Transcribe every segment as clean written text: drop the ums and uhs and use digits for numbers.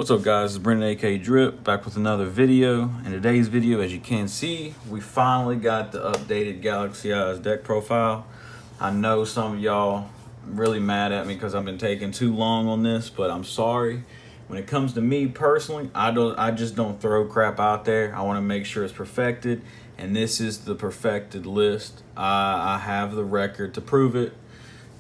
What's up guys, it's Brendan aka Drip back with another video. In today's video, as you can see, we finally got the updated Galaxy Eyes deck profile. I know some of y'all really mad at me because I've been taking too long on this, but I'm sorry. When it comes to me personally, I just don't throw crap out there. I want to make sure it's perfected, and this is the perfected list. I have the record to prove it.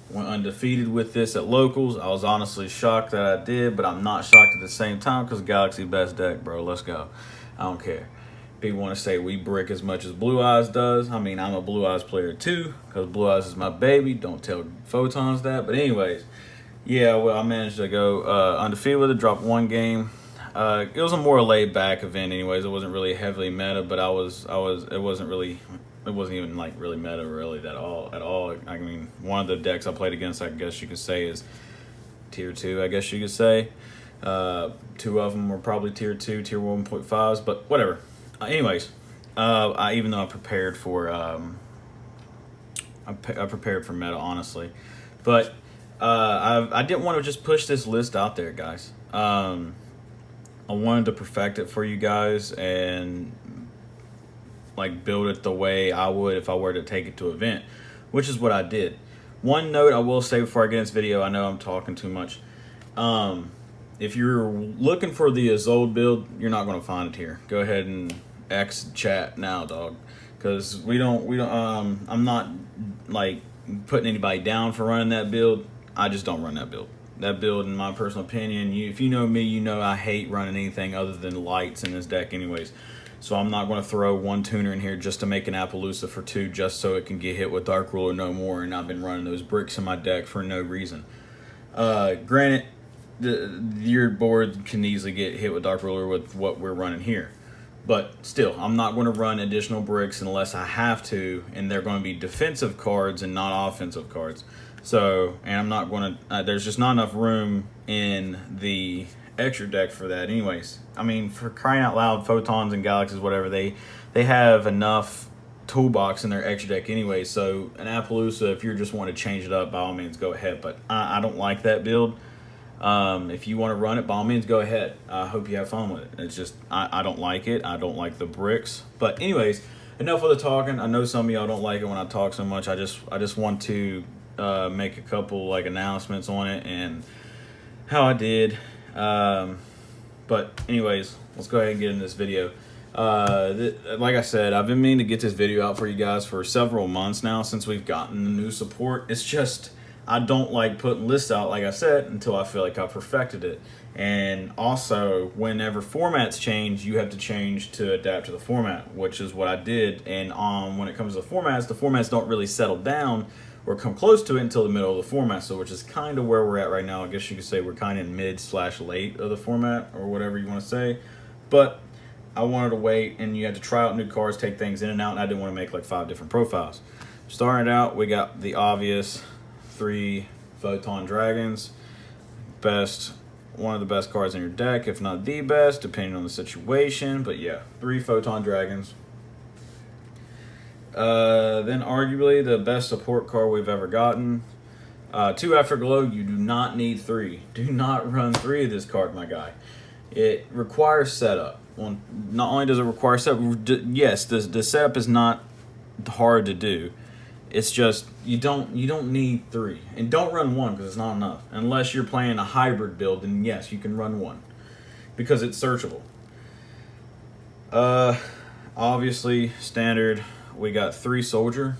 Went undefeated with this at locals. I was honestly shocked that I did, but I'm not shocked at the same time because Galaxy best deck, bro. Let's go. I don't care. People want to say we brick as much as Blue Eyes does. I mean, I'm a Blue Eyes player too because Blue Eyes is my baby. Don't tell Photons that. But anyways, yeah, well, I managed to go undefeated with it, drop one game. It was a more laid back event anyways. It wasn't really heavily meta, but it wasn't even like really meta really at all. I mean, one of the decks I played against, I guess you could say, is tier 2, I guess you could say. Two of them were probably tier 2, tier 1.5s, but whatever. Anyways, even though I prepared for I prepared for meta, honestly, but I didn't want to just push this list out there, guys. I wanted to perfect it for you guys and like build it the way I would if I were to take it to an event, which is what I did. One note I will say before I get into this video, I know I'm talking too much. If you're looking for the Isolde build, you're not going to find it here. Go ahead and X chat now, dog, because I'm not like putting anybody down for running that build. I just don't run that build. That build, in my personal opinion, if you know me, you know I hate running anything other than lights in this deck anyways. So I'm not going to throw one tuner in here just to make an Appaloosa for 2 just so it can get hit with Dark Ruler no more, and I've been running those bricks in my deck for no reason. Granted, your board can easily get hit with Dark Ruler with what we're running here. But still, I'm not going to run additional bricks unless I have to, and they're going to be defensive cards and not offensive cards. So, and I'm not going to, there's just not enough room in the extra deck for that anyways. I mean, for crying out loud, Photons and Galaxies, whatever, they have enough toolbox in their extra deck anyway. So an Appaloosa, if you just want to change it up, by all means go ahead, but I don't like that build. If you want to run it, by all means go ahead. I hope you have fun with it. It's just I don't like it. I don't like the bricks. But anyways, enough of the talking. I know some of y'all don't like it when I talk so much. I just want to make a couple like announcements on it and how I did. But anyways, let's go ahead and get in this video. Like I said, I've been meaning to get this video out for you guys for several months now since we've gotten the new support. It's just I don't like putting lists out, like I said, until I feel like I perfected it. And also, whenever formats change, you have to change to adapt to the format, which is what I did. And when it comes to the formats don't really settle down or come close to it until the middle of the format, so which is kind of where we're at right now. I guess you could say we're kind of in mid/late of the format, or whatever you want to say. But I wanted to wait, and you had to try out new cards, take things in and out, and I didn't want to make like 5 different profiles. Starting out, we got the obvious 3 Photon Dragons. One of the best cards in your deck, if not the best, depending on the situation. But yeah, 3 Photon Dragons. Then arguably the best support card we've ever gotten. 2 Afterglow. You do not need 3. Do not run 3 of this card, my guy. It requires setup. Well, not only does it require setup, yes, the setup is not hard to do. It's just you don't need 3, and don't run 1 because it's not enough. Unless you're playing a hybrid build, then yes, you can run 1 because it's searchable. Obviously standard. We got 3 Soldier.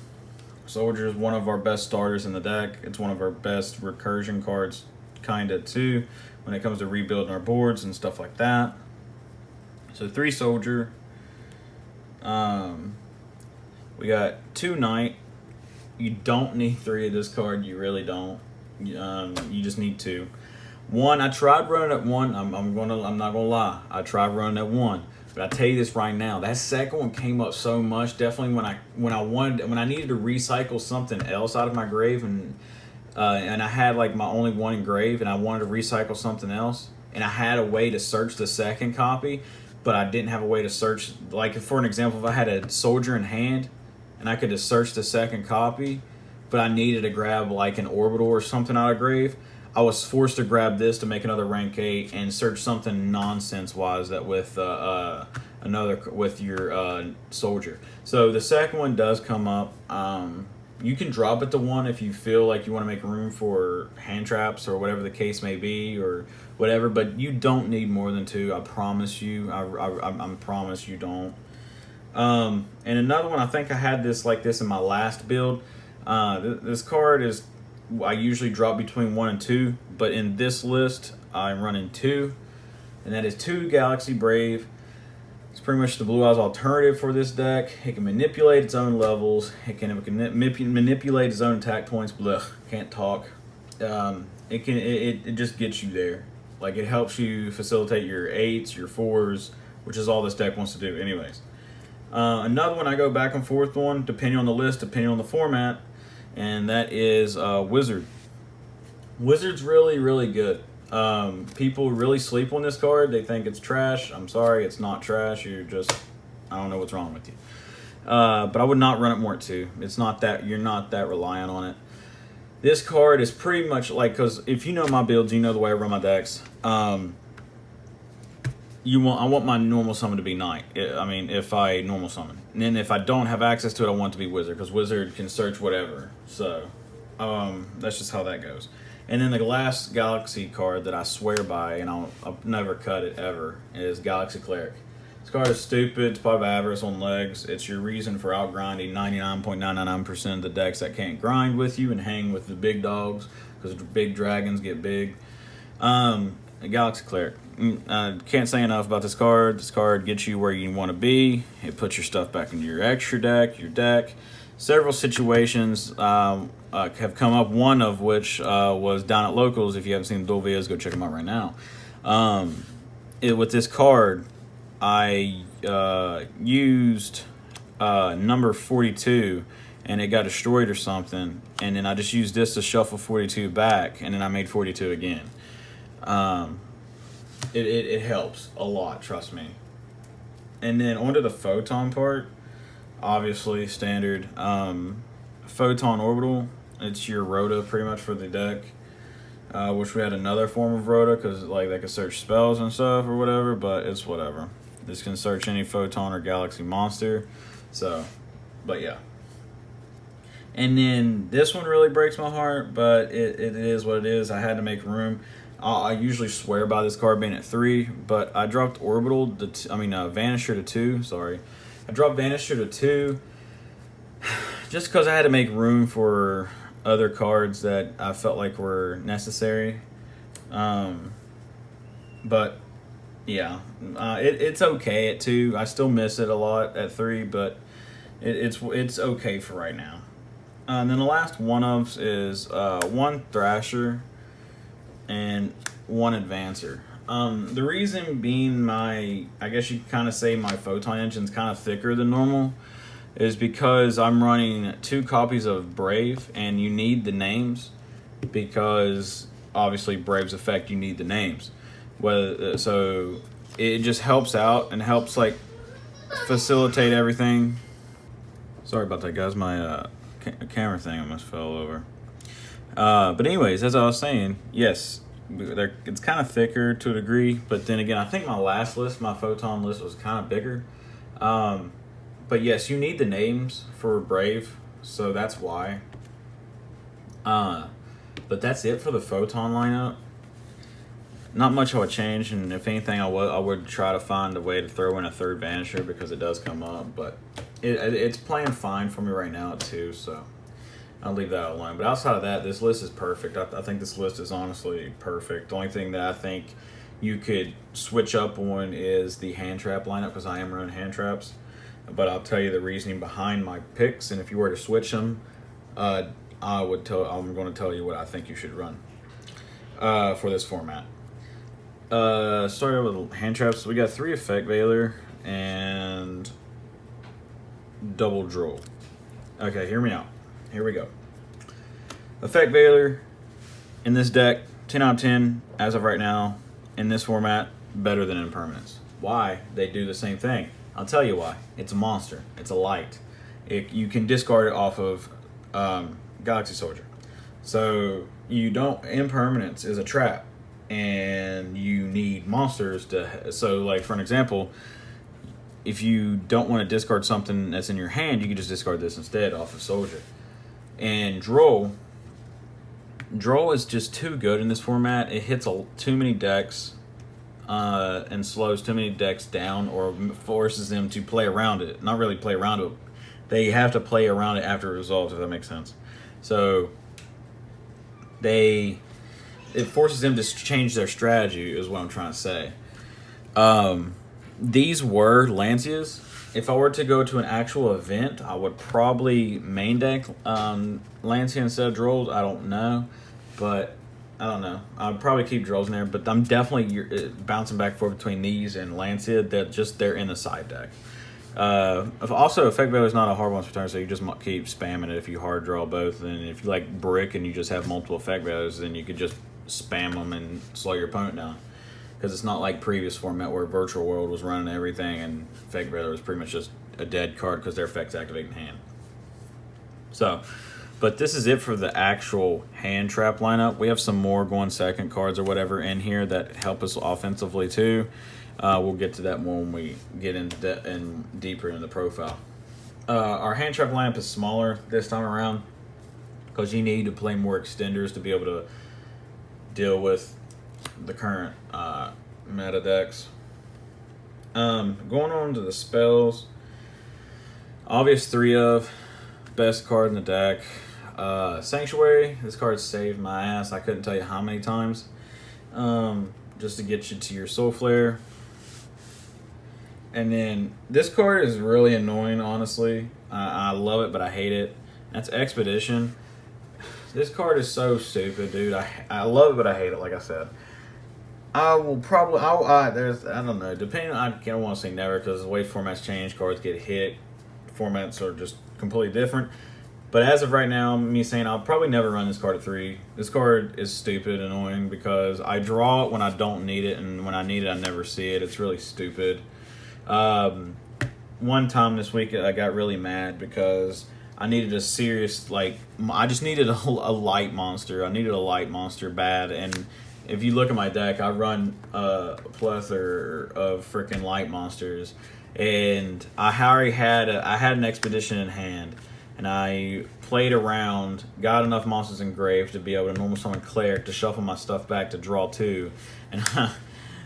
Soldier is one of our best starters in the deck. It's one of our best recursion cards, kinda too, when it comes to rebuilding our boards and stuff like that. So 3 Soldier. We got 2 Knight. You don't need 3 of this card. You really don't. You just need 2. 1, I tried running at 1. I'm not gonna lie. I tried running at 1. But I tell you this right now, that second one came up so much. Definitely when I needed to recycle something else out of my grave, and I had like my only one in grave, and I wanted to recycle something else, and I had a way to search the second copy, but I didn't have a way to search. Like for an example, if I had a Soldier in hand, and I could just search the second copy, but I needed to grab like an Orbital or something out of grave, I was forced to grab this to make another rank 8 and search something nonsense wise that with another with your soldier. So the second one does come up. You can drop it to 1 if you feel like you want to make room for hand traps or whatever the case may be or whatever, but you don't need more than 2. I promise you. I promise you don't. And another one, I think I had this like this in my last build. This card is, I usually drop between 1 and 2, but in this list I'm running 2, and that is 2 Galaxy Brave. It's pretty much the Blue Eyes alternative for this deck. It can manipulate its own levels. It can manipulate its own attack points. Blech, can't talk. It just gets you there. Like, it helps you facilitate your 8s, your 4s, which is all this deck wants to do anyways. Another one I go back and forth on, depending on the list, depending on the format, and that is Wizard. Wizard's really, really good. People really sleep on this card. They think it's trash. I'm sorry, it's not trash. You're just, I don't know what's wrong with you. But I would not run it more at 2. It's not that, you're not that reliant on it. This card is pretty much like, because if you know my builds, you know the way I run my decks. I want my normal summon to be Knight. I mean, if I normal summon. And then if I don't have access to it, I want it to be Wizard, because Wizard can search whatever. So, that's just how that goes. And then the last Galaxy card that I swear by, and I'll never cut it ever, is Galaxy Cleric. This card is stupid. It's part of avarice on legs. It's your reason for outgrinding 99.999% of the decks that can't grind with you and hang with the big dogs, because big dragons get big. Galaxy Cleric. Can't say enough about this card. This card gets you where you want to be. It puts your stuff back into your extra deck, your deck. Several situations have come up, one of which was down at Locals. If you haven't seen the dual videos, go check them out right now. With this card, I used number 42, and it got destroyed or something, and then I just used this to shuffle 42 back, and then I made 42 again. It helps a lot, trust me. And then onto the Photon part, obviously standard. Photon Orbital, it's your Rhoda pretty much for the deck. Wish we had another form of Rhoda, because like they could search spells and stuff or whatever, but it's whatever. This can search any Photon or Galaxy monster. So, but yeah. And then this one really breaks my heart, but it is what it is. I had to make room. I usually swear by this card being at 3, but I dropped Orbital, Vanisher to 2, sorry. I dropped Vanisher to 2 just because I had to make room for other cards that I felt like were necessary. But, yeah, it's okay at 2. I still miss it a lot at 3, but it's okay for right now. And then the last one-ofs is 1 Thrasher and 1 Advancer. The reason being I guess you could kind of say my Photon engine's kind of thicker than normal, is because I'm running 2 copies of Brave, and you need the names, because obviously Brave's effect, you need the names. So it just helps out and helps like facilitate everything. Sorry about that, guys. My camera thing almost fell over. But anyways, as I was saying, yes, it's kind of thicker to a degree, but then again, I think my last list, my Photon list, was kind of bigger. But yes, you need the names for Brave, so that's why. But that's it for the Photon lineup. Not much I would change, and if anything, I would try to find a way to throw in a 3rd Vanisher, because it does come up, but it's playing fine for me right now at 2, so I'll leave that alone. But outside of that, this list is perfect. I think this list is honestly perfect. The only thing that I think you could switch up on is the hand trap lineup, because I am running hand traps. But I'll tell you the reasoning behind my picks, and if you were to switch them, I'm going to tell you what I think you should run for this format. Starting with hand traps, we got 3 Effect Veiler and double Droll. Okay, hear me out. Here we go. Effect Veiler in this deck, 10 out of 10 as of right now. In this format, better than Impermanence. Why? They do the same thing. I'll tell you why. It's a monster. It's a light. You can discard it off of Galaxy Soldier. So you don't, impermanence is a trap, and you need monsters to. So like for an example, if you don't want to discard something that's in your hand, you can just discard this instead off of Soldier. And Droll is just too good in this format. It hits too many decks and slows too many decks down, or forces them to play around it. Not really play around it. They have to play around it after it resolves, if that makes sense. So it forces them to change their strategy, is what I'm trying to say. These were Lancias. If I were to go to an actual event, I would probably main deck Lancia instead of Drolls. I don't know. But I don't know. I'd probably keep Drolls in there. But I'm definitely bouncing back and forth between these and Lancia. They're in the side deck. Also, Effect Value is not a hard one for turn, so you just keep spamming it if you hard draw both. And if you like Brick and you just have multiple Effect Values, then you could just spam them and slow your opponent down. Because it's not like previous format where Virtual World was running everything and Effect Value was pretty much just a dead card because their effects activate in hand. So, but this is it for the actual hand trap lineup. We have some more going second cards or whatever in here that help us offensively too. We'll get to that more when we get into deeper in the profile. Our hand trap lineup is smaller this time around because you need to play more extenders to be able to deal with the current meta decks. Going on to the spells. Obvious 3 of. Best card in the deck. Sanctuary. This card saved my ass. I couldn't tell you how many times. Just to get you to your Soul Flare. And then this card is really annoying, honestly. I love it, but I hate it. That's Expedition. This card is so stupid, dude. I love it, but I hate it, like I said. I will probably, I don't know, depending on, I don't want to say never because the way formats change, cards get hit, formats are just completely different. But as of right now, me saying I'll probably never run this card at 3. This card is stupid, annoying, because I draw it when I don't need it, and when I need it, I never see it. It's really stupid. One time this week, I got really mad because I needed a serious, I just needed a light monster. I needed a light monster bad, and if you look at my deck, I run a plethora of freaking light monsters, and I already had an Expedition in hand, and I played around, got enough monsters engraved to be able to normal summon Cleric to shuffle my stuff back to draw 2, and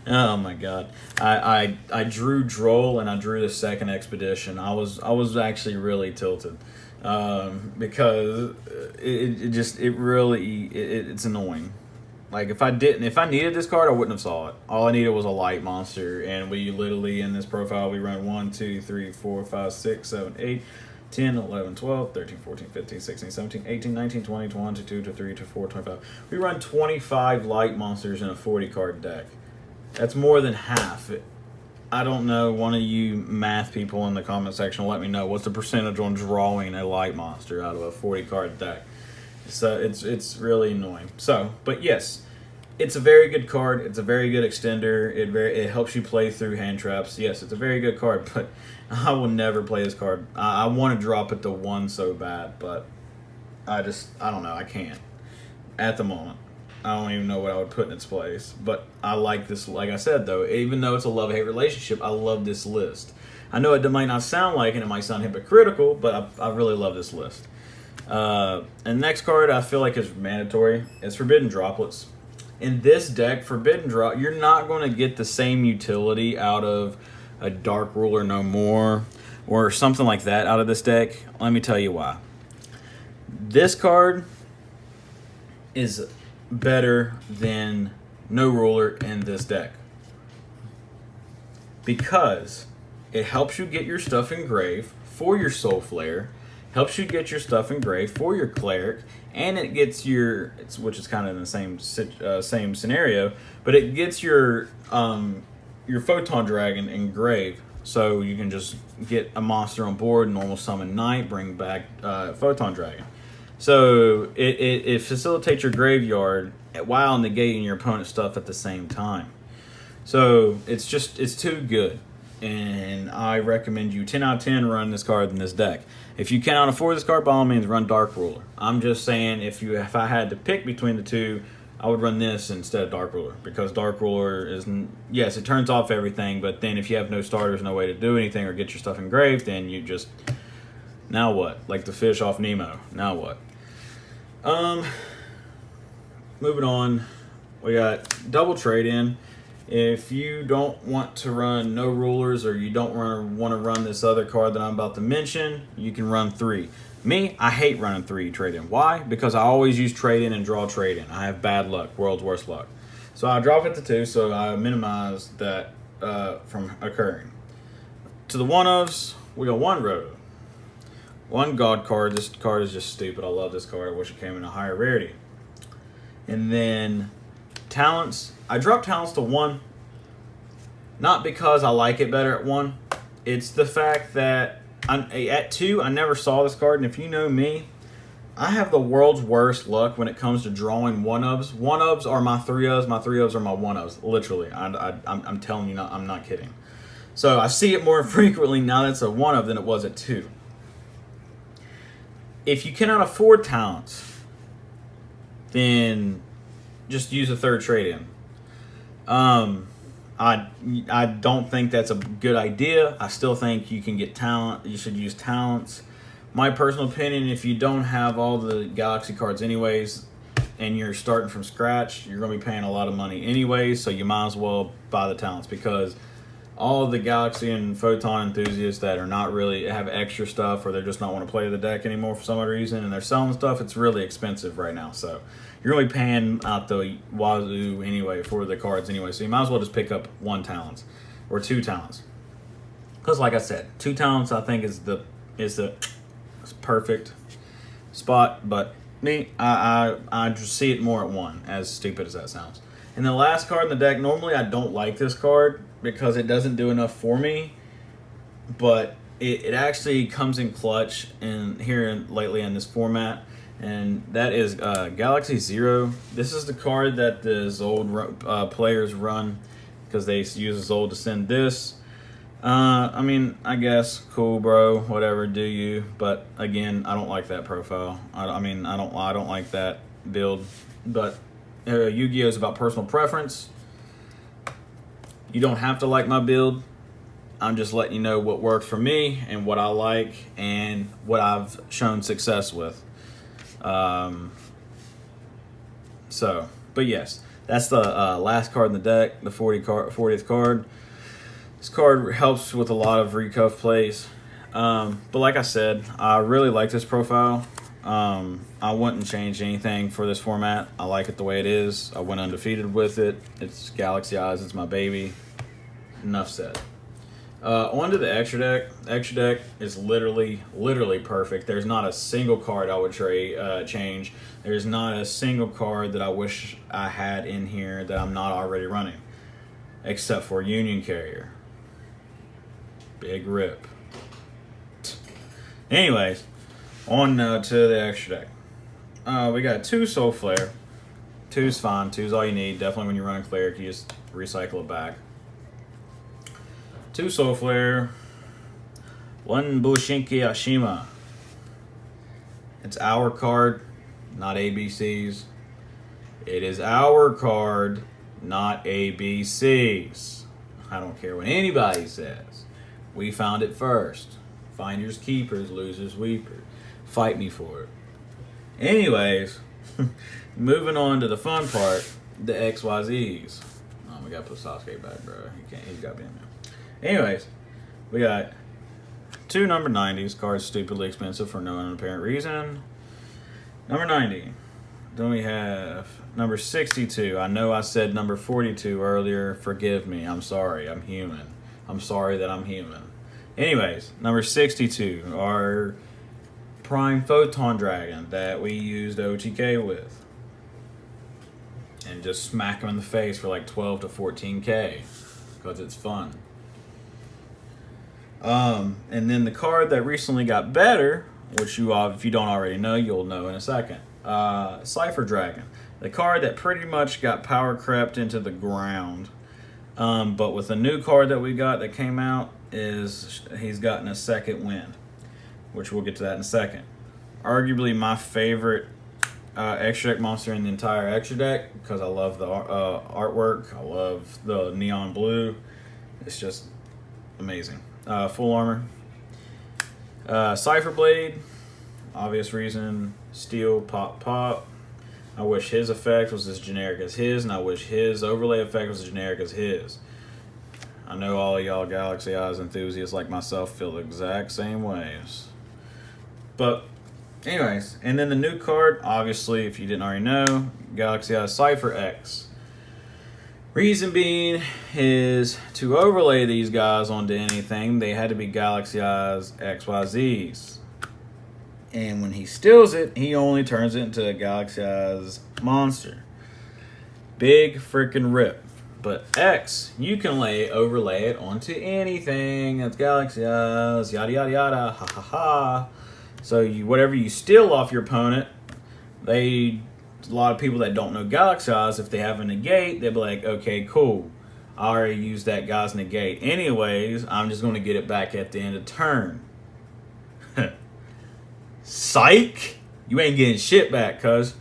oh my god, I drew Droll and I drew the second Expedition. I was actually really tilted because it's annoying. Like if I needed this card, I wouldn't have saw it. All I needed was a light monster, and we literally in this profile we run 1, 2, 3, 4, 5, 6, 7, 8, 10, 11, 12, 13, 14, 15, 16, 17, 18, 19, 20, 21, 22, 23, 24, 25. We run 25 light monsters in a 40 card deck. That's more than half. I don't know, one of you math people in the comment section will let me know what's the percentage on drawing a light monster out of a 40 card deck. So it's really annoying. So, but yes, it's a very good card. It's a very good extender. It helps you play through hand traps. Yes, it's a very good card, but I will never play this card. I want to drop it to 1 so bad, but I don't know. I can't at the moment. I don't even know what I would put in its place. But I like this, like I said, though. Even though it's a love-hate relationship, I love this list. I know it might not sound like it. It might sound hypocritical, but I really love this list. And next card I feel like is mandatory. It's Forbidden Droplets. In this deck, Forbidden Drop, you're not going to get the same utility out of a Dark Ruler No More or something like that out of this deck. Let me tell you why. This card is better than No Ruler in this deck because it helps you get your stuff engraved for your Soul Flare, helps you get your stuff engraved for your Cleric, and it gets which is kind of in the same scenario, but it gets your Photon Dragon engraved, so you can just get a monster on board, normal summon Knight, bring back Photon Dragon. So it facilitates your graveyard while negating your opponent's stuff at the same time. So it's too good. and I recommend you 10 out of 10 run this card in this deck. If you cannot afford this card, by all means run Dark Ruler. I'm just saying if I had to pick between the two, I would run this instead of Dark Ruler, because Dark Ruler is, yes, it turns off everything, but then if you have no starters, no way to do anything or get your stuff engraved, then you just, now what? Like the fish off Nemo. Now what? Moving on, we got double trade-in. If you don't want to run no rulers, or you don't want to run this other card that I'm about to mention, you can run 3. Me, I hate running 3 trade-in. Why? Because I always use trade-in and draw trade-in. I have bad luck, world's worst luck. So I drop it to 2, so I minimize that from occurring. To the one-ofs, we got 1 roto. 1 God card. This card is just stupid. I love this card. I wish it came in a higher rarity. And then talents. I dropped talents to 1. Not because I like it better at 1. It's the fact that at 2, I never saw this card. And if you know me, I have the world's worst luck when it comes to drawing 1-ofs. 1-ofs are my 3-ofs. My 3-ofs are my 1-ofs. Literally. I'm telling you, I'm not kidding. So I see it more frequently now that it's a 1-of than it was at 2. If you cannot afford talents, then just use a 3rd trade-in. I don't think that's a good idea. I still think you can get talent. You should use talents. My personal opinion, if you don't have all the Galaxy cards anyways, and you're starting from scratch, you're going to be paying a lot of money anyways, so you might as well buy the talents, because all of the Galaxy and Photon enthusiasts that are not really have extra stuff, or they just not want to play the deck anymore for some other reason, and they're selling stuff, it's really expensive right now. So you're going to be paying out the wazoo anyway for the cards anyway. So you might as well just pick up 1 talent or 2 talents. Because like I said, 2 talents I think is the perfect spot. But me, I just see it more at 1, as stupid as that sounds. And the last card in the deck, normally I don't like this card because it doesn't do enough for me, but it actually comes in clutch lately in this format, and that is Galaxy Zero. This is the card that the Zold players run because they use Zold to send this. I mean, I guess cool, bro, whatever, do you? But again, I don't like that profile. I don't like that build. But Yu-Gi-Oh is about personal preference. You don't have to like my build. I'm just letting you know what works for me and what I like and what I've shown success with. But yes, that's the last card in the deck, the 40th card. This card helps with a lot of recuff plays. But like I said, I really like this profile. I wouldn't change anything for this format. I like it the way it is. I went undefeated with it. It's Galaxy Eyes. It's my baby. Enough said. On to the extra deck. The extra deck is literally perfect. There's not a single card I would change. There's not a single card that I wish I had in here that I'm not already running, except for Union Carrier. Big rip. Anyways, on to the extra deck. We got 2 Soul Flare. 2's fine. 2's all you need. Definitely when you run a Cleric, you just recycle it back. 2 Soul Flare. 1 Bushinki Ashima. It's our card, not ABC's. It is our card, not ABC's. I don't care what anybody says. We found it first. Finders keepers, losers weepers. Fight me for it. Anyways, moving on to the fun part, the XYZs. Oh, we gotta put Sasuke back, bro. He's gotta be in there. Anyways, we got 2 number 90s. Cards stupidly expensive for no apparent reason. Number 90. Then we have number 62. I know I said number 42 earlier. Forgive me. I'm sorry. I'm human. I'm sorry that I'm human. Anyways, number 62, our Prime Photon Dragon that we used OTK with. And just smack him in the face for like 12 to 14K. Because it's fun. And then the card that recently got better, which you, if you don't already know, you'll know in a second. Cypher Dragon. The card that pretty much got power crept into the ground. But with the new card that we got that came out, is he's gotten a second wind, which we'll get to that in a second. Arguably my favorite extra deck monster in the entire extra deck, because I love the artwork. I love the neon blue. It's just amazing. Full armor. Cypher Blade, obvious reason. Steel, pop, pop. I wish his effect was as generic as his, and I wish his overlay effect was as generic as his. I know all of y'all Galaxy Eyes enthusiasts like myself feel the exact same ways. But anyways, and then the new card, obviously, if you didn't already know, Galaxy Eyes Cypher X. Reason being is to overlay these guys onto anything, they had to be Galaxy Eyes XYZs. And when he steals it, he only turns it into a Galaxy Eyes monster. Big freaking rip. But X, you can overlay it onto anything. That's Galaxy Eyes, yada yada yada, ha ha ha. So whatever you steal off your opponent, a lot of people that don't know Galaxy Eyes, if they have a negate, they'll be like, okay, cool. I already used that guy's negate. Anyways, I'm just going to get it back at the end of turn. Psych! You ain't getting shit back, cuz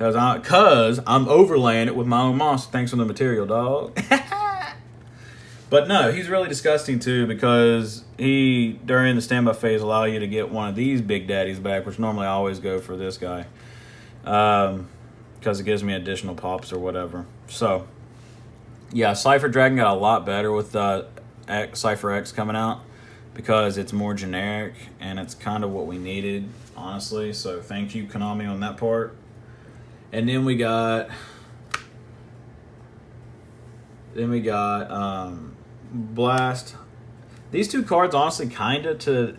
I'm overlaying it with my own monster. Thanks for the material, dog. But no, he's really disgusting too, because he, during the standby phase, allow you to get one of these big daddies back, which normally I always go for this guy. Because it gives me additional pops or whatever. So, yeah, Cypher Dragon got a lot better with Cypher X coming out, because it's more generic, and it's kind of what we needed, honestly. So thank you, Konami, on that part. And then we got Blast. These two cards, honestly,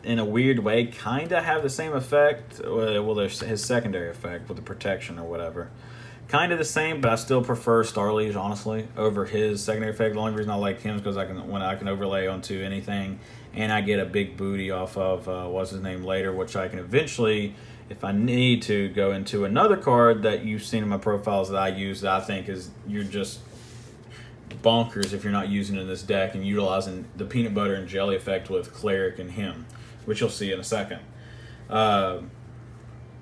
in a weird way, kind of have the same effect. Well, there's his secondary effect with the protection or whatever. Kind of the same, but I still prefer Starliege, honestly, over his secondary effect. The only reason I like him is because I can overlay onto anything, and I get a big booty off of what's his name later, which I can eventually, if I need to, go into another card that you've seen in my profiles that I use that I think is, you're just bonkers if you're not using it in this deck and utilizing the peanut butter and jelly effect with Cleric and him, which you'll see in a second.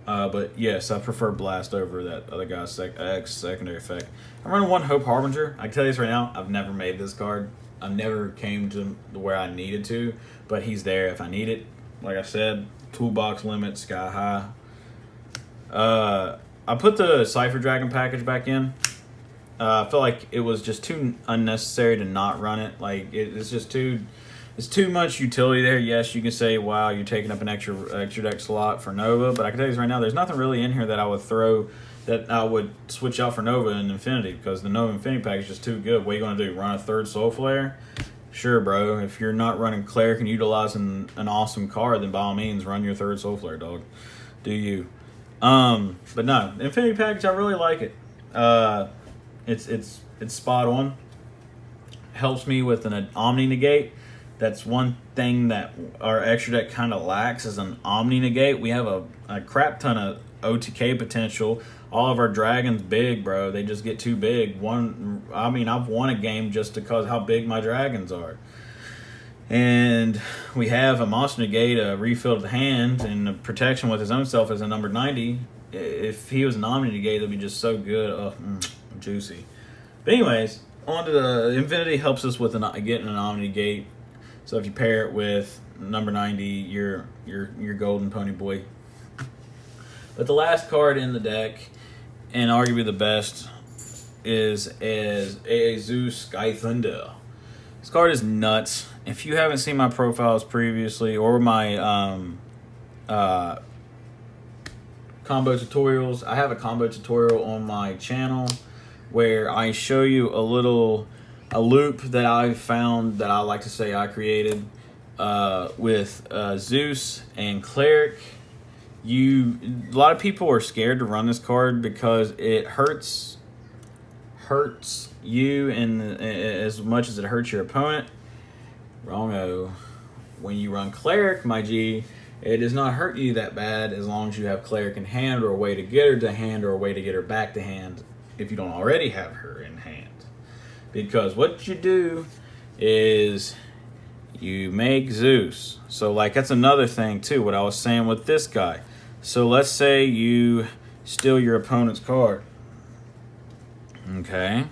But yes, I prefer Blast over that other guy's X secondary effect. I'm running one Hope Harbinger. I can tell you this right now, I've never made this card. I never came to where I needed to, but he's there if I need it. Like I said, toolbox limit, sky high. I put the Cypher Dragon package back in. I feel like it was just too unnecessary to not run it. Like, it's just too much utility there. Yes, you can say, wow, you're taking up an extra deck slot for Nova, but I can tell you this right now, there's nothing really in here that I would throw, that I would switch out for Nova and Infinity, because the Nova Infinity package is just too good. What are you going to do, run a third Soul Flare? Sure, bro. If you're not running Cleric and utilizing an awesome card, then by all means, run your third Soul Flare, dog. Do you. But no, Infinity package, I really like it. It's spot on. Helps me with an Omni Negate. That's one thing that our extra deck kind of lacks, is an Omni Negate. We have a crap ton of OTK potential. All of our dragons big, bro. They just get too big. I've won a game just because how big my dragons are. And we have a Monster Negate, a refill of the hand, and a protection with his own self as a number 90. If he was an Omni Negate, that'd be just so good. Juicy. But anyways, on to the Infinity. Helps us with getting an Omni Negate. So if you pair it with number 90, you're golden, pony boy. But the last card in the deck, and arguably the best, is Zeus Sky Thunder. This card is nuts. If you haven't seen my profiles previously, or my combo tutorials, I have a combo tutorial on my channel where I show you a loop that I found that I like to say I created with Zeus and Cleric. A lot of people are scared to run this card because it hurts you and as much as it hurts your opponent. Wrong-o. When you run Cleric, my G, it does not hurt you that bad as long as you have Cleric in hand, or a way to get her to hand, or a way to get her back to hand if you don't already have her in hand. because what you do is you make Zeus. So like that's another thing too, what I was saying with this guy. So let's say you steal your opponent's card. Okay.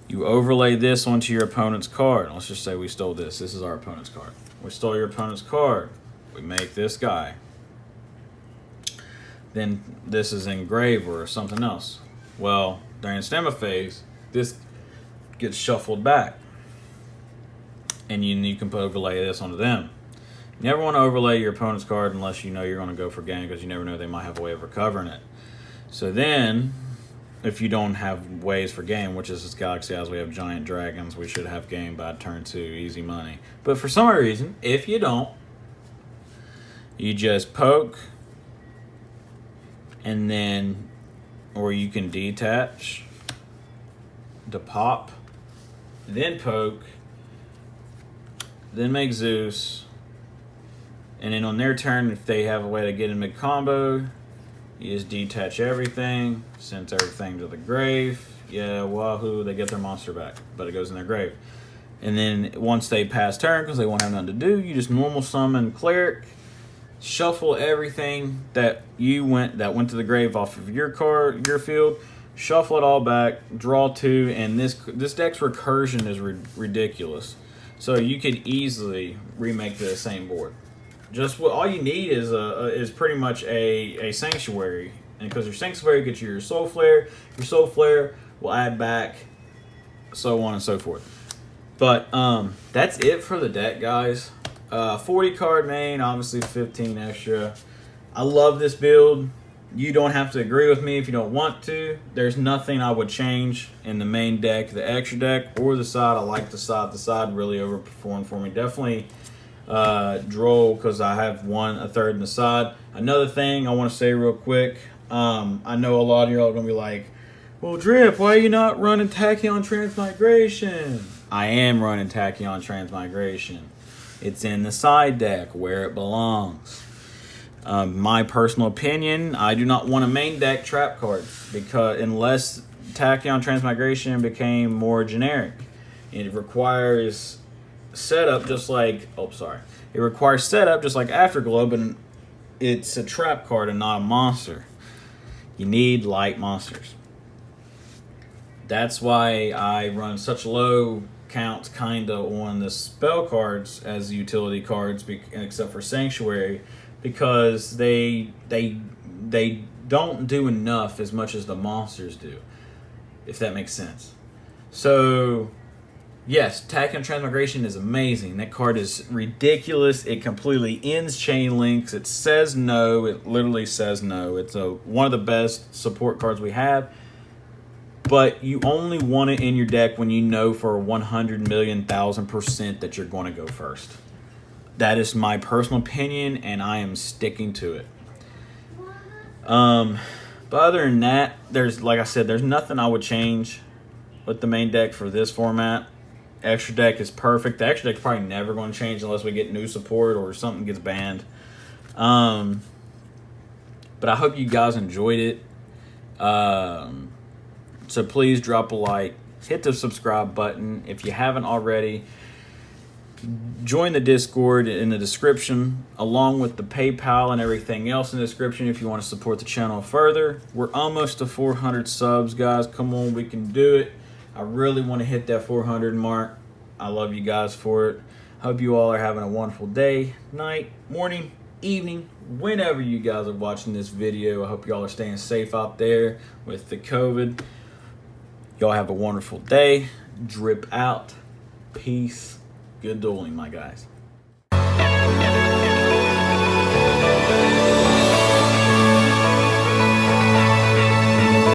You overlay this onto your opponent's card. Let's just say we stole this. This is our opponent's card. We stole your opponent's card. We make this guy. Then this is engraved or something else. Well, during stemma phase, this gets shuffled back. And you can overlay this onto them. You never want to overlay your opponent's card unless you know you're going to go for game, because you never know, they might have a way of recovering it. So then, if you don't have ways for game, which is this Galaxy Eyes, we have giant dragons, we should have game by turn 2, easy money. But for some reason, if you don't, you just poke, and then, or you can detach to pop, then poke, then make Zeus, and then on their turn, if they have a way to get in mid-combo, you just detach everything, send everything to the grave. Yeah, wahoo, they get their monster back, but it goes in their grave. And then once they pass turn, because they won't have nothing to do, you just normal summon Cleric, shuffle everything that went to the grave off of your card, your field, shuffle it all back, draw 2, and this deck's recursion is ridiculous. So you could easily remake the same board. Just all you need is pretty much a Sanctuary, and because your Sanctuary gets you your Soul Flare will add back, so on and so forth. But that's it for the deck, guys. 40 card main, obviously 15 extra. I love this build. You don't have to agree with me if you don't want to. There's nothing I would change in the main deck, the extra deck, or the side. I like the side. The side really overperformed for me. Definitely Droll, because I have a third in the side. Another thing I want to say real quick. I know a lot of y'all are going to be like, well, Drip, why are you not running Tachyon Transmigration? I am running Tachyon Transmigration. It's in the side deck where it belongs. My personal opinion, I do not want a main deck trap card, because unless Tachyon Transmigration became more generic, it requires setup just like it requires setup just like Afterglow, but it's a trap card and not a monster. You need light monsters. That's why I run such low counts kinda on the spell cards as utility cards, except for Sanctuary, because they don't do enough as much as the monsters do, if that makes sense. So yes, Tachyon Transmigration is amazing. That card is ridiculous. It completely ends chain links. It says no. It literally says no. It's one of the best support cards we have. But you only want it in your deck when you know for 100,000,000% that you're going to go first. That is my personal opinion, and I am sticking to it. But other than that, like I said, there's nothing I would change with the main deck for this format. Extra deck is perfect. The extra deck is probably never going to change unless we get new support or something gets banned. But I hope you guys enjoyed it. So please drop a like, hit the subscribe button if you haven't already. Join the Discord in the description, along with the PayPal and everything else in the description if you want to support the channel further. We're almost to 400 subs, guys. Come on, we can do it. I really want to hit that 400 mark. I love you guys for it. Hope you all are having a wonderful day, night, morning, evening, whenever you guys are watching this video. I hope you all are staying safe out there with the COVID. Y'all have a wonderful day. Drip out. Peace. Good dueling, my guys.